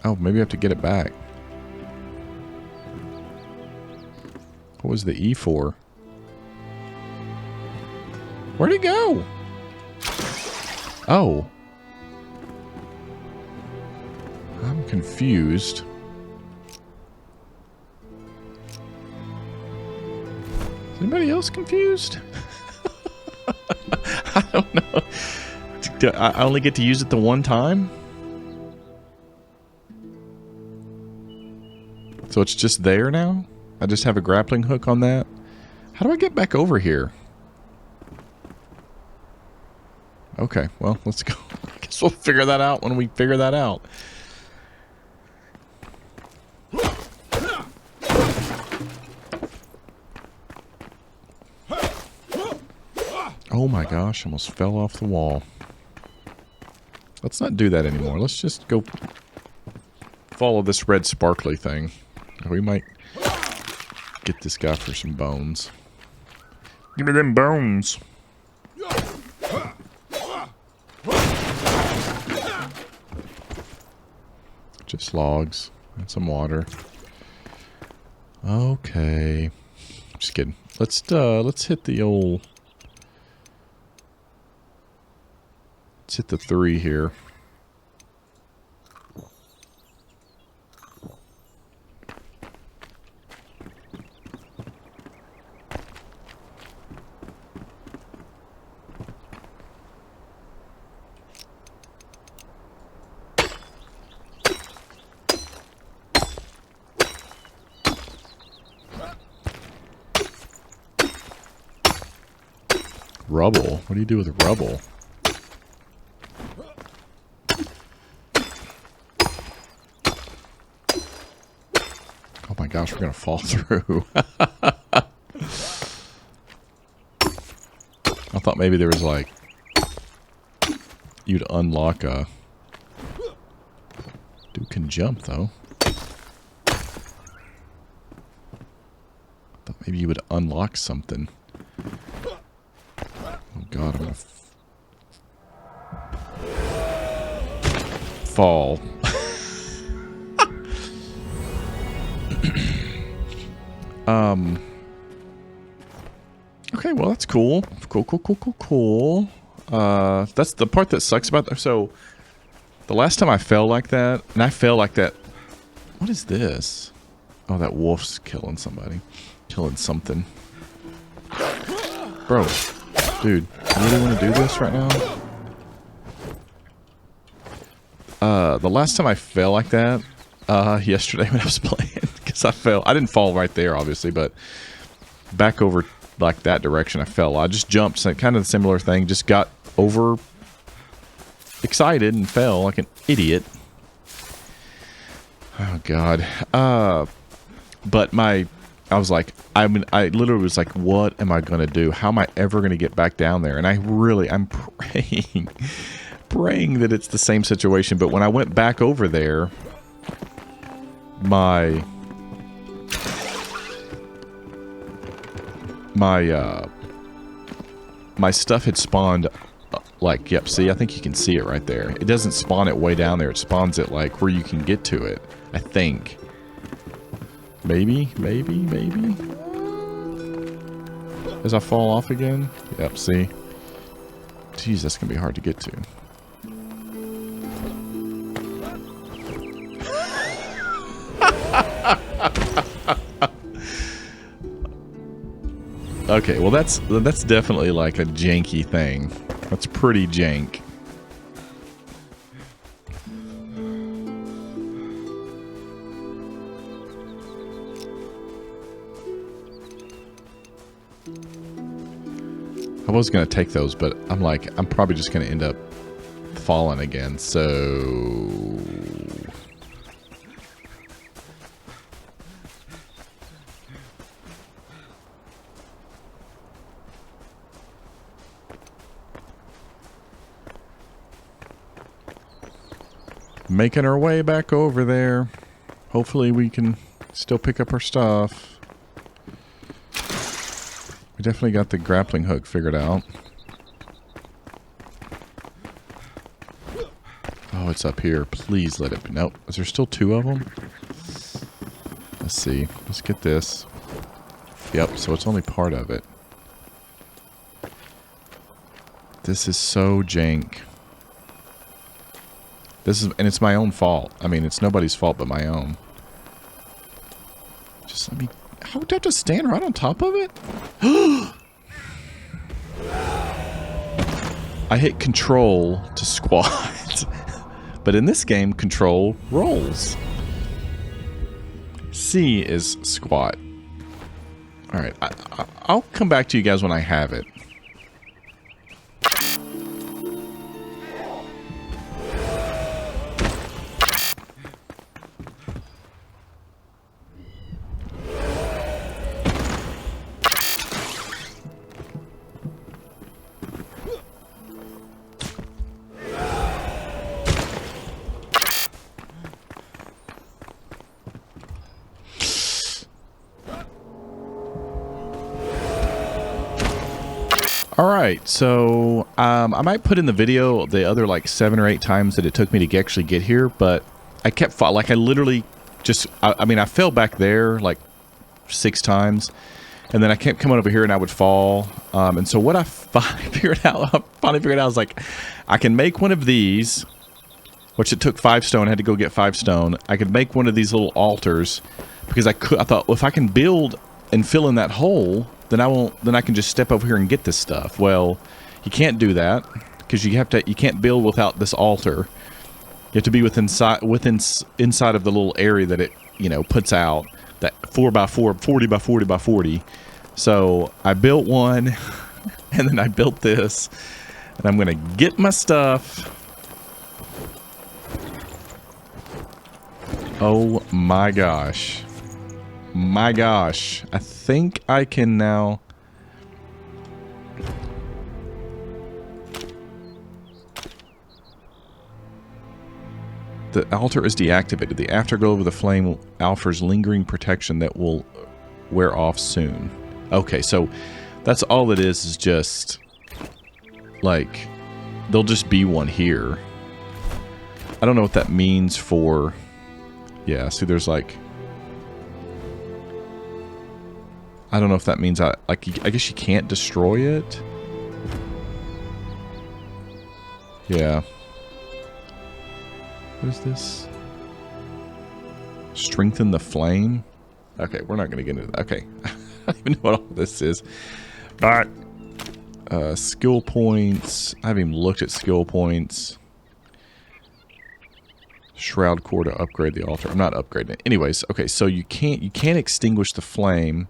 Oh, maybe I have to get it back. What was the E for? Where'd it go? Oh. I'm confused. Is anybody else confused? I don't know. I only get to use it the one time? So it's just there now? I just have a grappling hook on that? How do I get back over here? Okay, well, let's go. I guess we'll figure that out when we figure that out. Oh my gosh, almost fell off the wall. Let's not do that anymore. Let's just go follow this red sparkly thing. We might get this guy for some bones. Give me them bones. Just logs and some water. Okay. Just kidding. Let's hit the old... Let's hit the 3 here. Rubble? What do you do with rubble? Oh my gosh, we're gonna fall through. I thought maybe there was like... You'd unlock a... Dude can jump though. I thought maybe you would unlock something. Oh god, I'm gonna fall. Okay, well that's cool. Cool. That's the part that sucks about that. So, the last time I fell like that, and I fell like that... What is this? Oh, that wolf's killing somebody. Killing something. Bro. Dude, you really want to do this right now? The last time I fell like that, yesterday when I was playing, because I fell. I didn't fall right there, obviously, but back over like that direction I fell. I just jumped, so kind of a similar thing, just got over excited and fell like an idiot. Oh, God. But I was like, I literally was like, what am I going to do? How am I ever going to get back down there? And I'm praying that it's the same situation. But when I went back over there, my stuff had spawned, like, yep, see, I think you can see it right there. It doesn't spawn it way down there. It spawns it, like, where you can get to it, I think. Maybe? As I fall off again? Yep, see? Jeez, that's going to be hard to get to. Okay, well that's definitely like a janky thing. That's pretty jank. I was going to take those, but I'm like, I'm probably just going to end up falling again, so... Making our way back over there. Hopefully we can still pick up our stuff. We definitely got the grappling hook figured out. Oh, it's up here. Please let it be. Nope. Is there still 2 of them? Let's see. Let's get this. Yep, so it's only part of it. This is so jank. And it's my own fault. I mean, it's nobody's fault but my own. Just let me... How would I have to stand right on top of it? I hit control to squat. But in this game, control rolls. C is squat. Alright, I'll come back to you guys when I have it. Alright, so I might put in the video the other like 7 or 8 times that it took me to actually get here, but I kept like I literally just I mean I fell back there like 6 times, and then I kept coming over here and I would fall, and so what I finally figured out was like I can make one of these, which it took 5 stone. I had to go get 5 stone. I could make one of these little altars because I thought, well, if I can build and fill in that hole, then I can just step over here and get this stuff. Well, you can't do that because you can't build without this altar. You have to be inside of the little area that it, you know, puts out, that 4x4, 40 by 40 by 40. So I built one and then I built this, and I'm gonna get my stuff. Oh my gosh. My gosh, I think I can now. The altar is deactivated. The afterglow of the flame offers lingering protection that will wear off soon. Okay, so that's all it is just like there'll just be one here. I don't know what that means for. Yeah, see, there's like. I don't know if that means I guess you can't destroy it. Yeah. What is this? Strengthen the flame? Okay, we're not going to get into that. Okay. I don't even know what all this is. Alright. Skill points. I haven't even looked at skill points. Shroud core to upgrade the altar. I'm not upgrading it. Anyways, okay, so you can't extinguish the flame.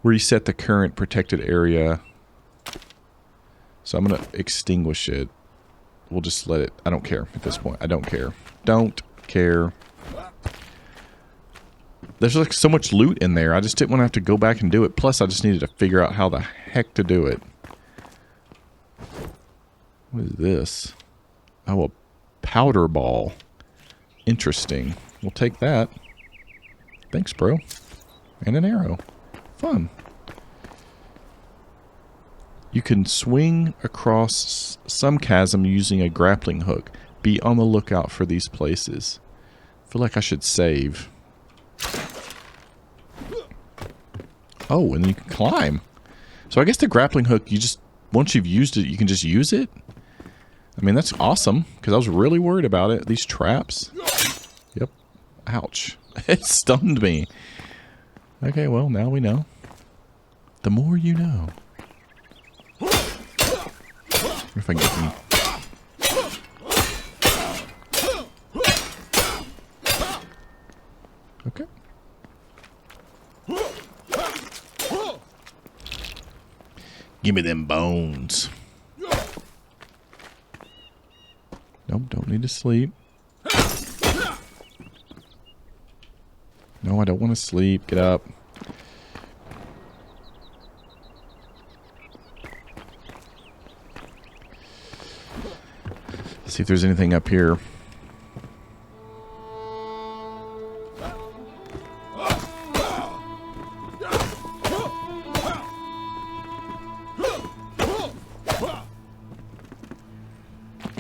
Reset the current protected area. So I'm going to extinguish it. We'll just let it. I don't care at this point. I don't care. Don't care. There's like so much loot in there. I just didn't want to have to go back and do it. Plus, I just needed to figure out how the heck to do it. What is this? Oh, a powder ball. Interesting. We'll take that. Thanks, bro. And an arrow. Fun. You can swing across some chasm using a grappling hook. Be on the lookout for these places. I feel like I should save. Oh, and then you can climb. So I guess the grappling hook, you just, once you've used it, you can just use it. I mean, that's awesome, because I was really worried about it. These traps. Yep. Ouch. It stunned me. Okay, well, now we know. The more you know. If I can get me. Okay. Give me them bones. Nope, don't need to sleep. No, I don't want to sleep. Get up. See if there's anything up here.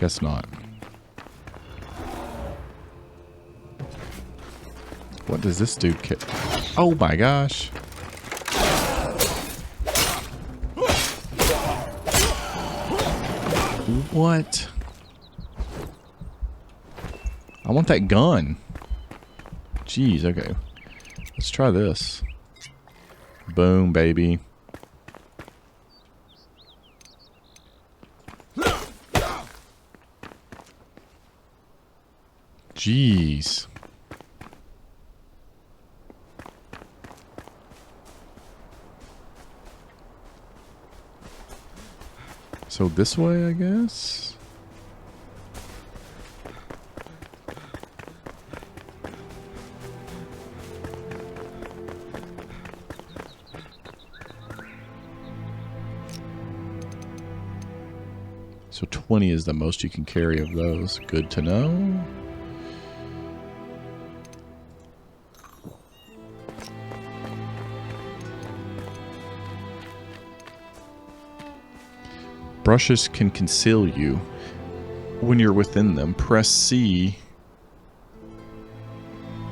Guess not. What does this dude care? Oh my gosh. What? I want that gun. Jeez, okay. Let's try this. Boom, baby. Jeez. So this way, I guess? So 20 is the most you can carry of those. Good to know. Brushes can conceal you when you're within them. Press C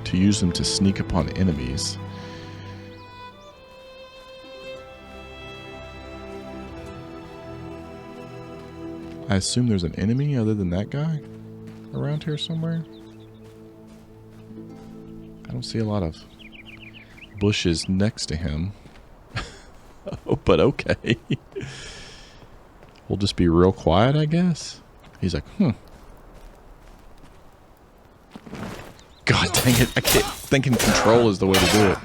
to use them to sneak upon enemies. I assume there's an enemy other than that guy around here somewhere. I don't see a lot of bushes next to him. Oh, but okay. We'll just be real quiet, I guess. He's like, God dang it. I can't thinking control is the way to do it.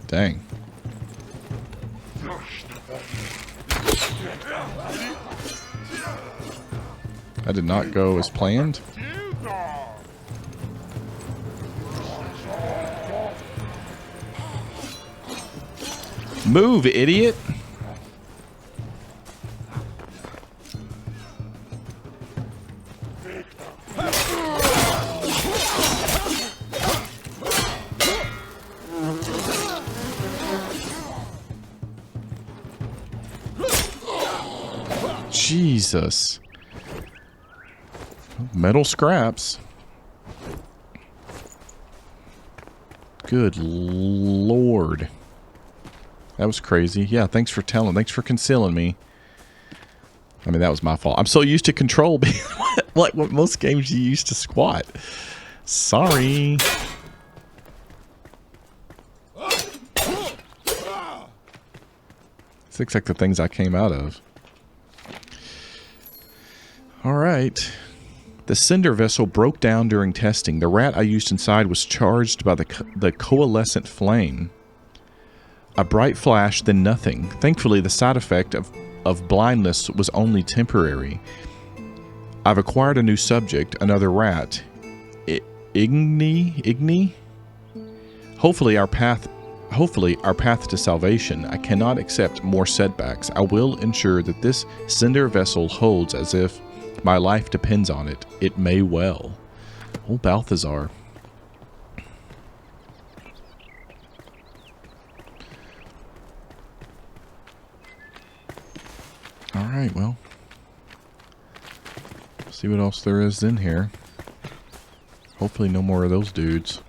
Dang. That did not go as planned. Move, idiot! Jesus. Metal scraps. Good Lord. That was crazy. Yeah, thanks for telling. Thanks for concealing me. I mean, that was my fault. I'm so used to control being like what most games you used to squat. Sorry. This looks like the things I came out of. All right. The cinder vessel broke down during testing. The rat I used inside was charged by the coalescent flame. A bright flash, then nothing. Thankfully, the side effect of blindness was only temporary. I've acquired a new subject, another rat. Igni? Hopefully our path to salvation. I cannot accept more setbacks. I will ensure that this cinder vessel holds as if my life depends on it. It may well. Old Balthazar. Alright, well. See what else there is in here. Hopefully no more of those dudes.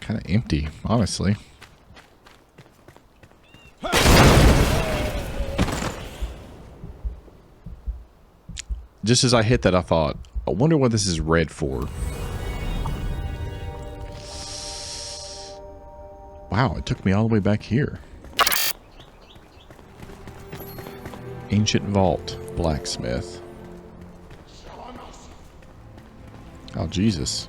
Kind of empty, honestly. Just as I hit that, I thought, I wonder what this is red for. Wow, it took me all the way back here. Ancient vault, blacksmith. Oh, Jesus.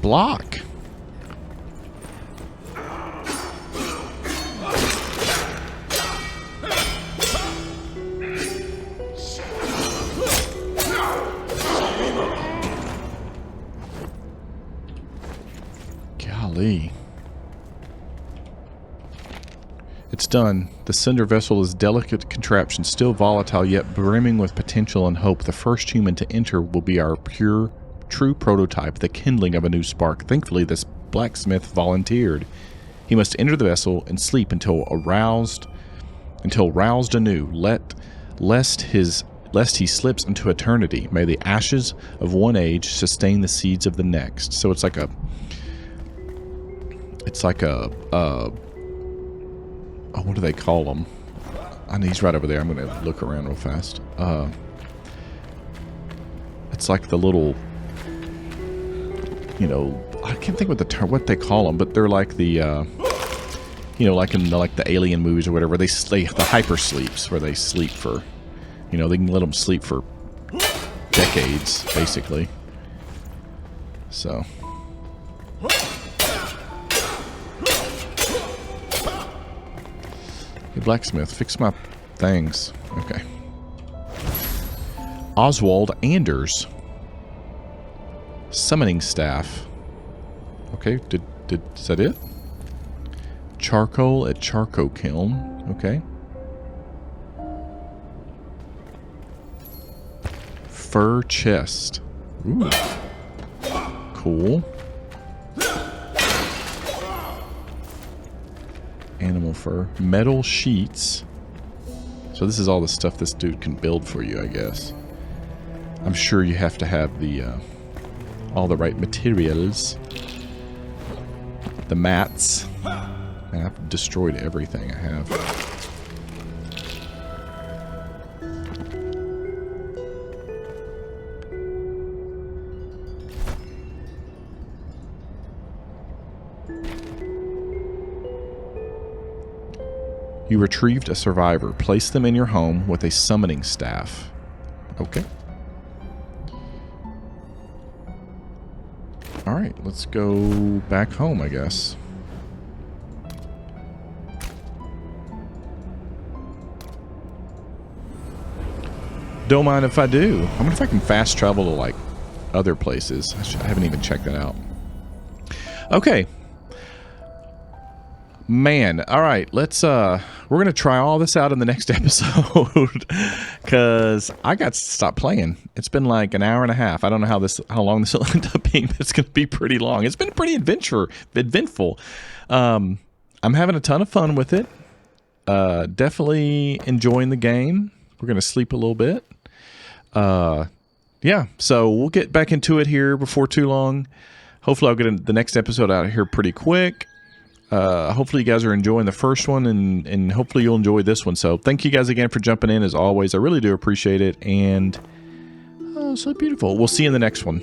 Block. Golly. It's done. The cinder vessel is a delicate contraption, still volatile, yet brimming with potential and hope. The first human to enter will be our pure, true prototype, the kindling of a new spark. Thankfully, this blacksmith volunteered. He must enter the vessel and sleep until roused anew, lest he slips into eternity. May the ashes of one age sustain the seeds of the next. So it's like a what do they call them? I know he's right over there. I'm going to look around real fast. It's like the little, you know, I can't think what they call them, but they're like the, you know, like in the Alien movies or whatever. They the hyper sleeps where they sleep for, you know, they can let them sleep for decades, basically. So. Hey, blacksmith, fix my things. Okay. Oswald Anders. Summoning staff. Okay, is that it? Charcoal at charcoal kiln. Okay. Fur chest. Ooh. Cool. Animal fur. Metal sheets. So this is all the stuff this dude can build for you, I guess. I'm sure you have to have the all the right materials. The mats. Man, I've destroyed everything I have. You retrieved a survivor. Place them in your home with a summoning staff. Okay. Alright, let's go back home, I guess. Don't mind if I do. I wonder if I can fast travel to, like, other places. I haven't even checked that out. Okay. Man, alright, let's, we're gonna try all this out in the next episode. Because I got to stop playing. It's been like an hour and a half. I don't know how long this will end up being, but it's gonna be pretty long. It's been pretty eventful. I'm having a ton of fun with it. Definitely enjoying the game. We're gonna sleep a little bit. Yeah, so we'll get back into it here before too long. Hopefully I'll get the next episode out here pretty quick. Hopefully you guys are enjoying the first one, and hopefully you'll enjoy this one. So thank you guys again for jumping in as always. I really do appreciate it, and oh, so beautiful. We'll see you in the next one.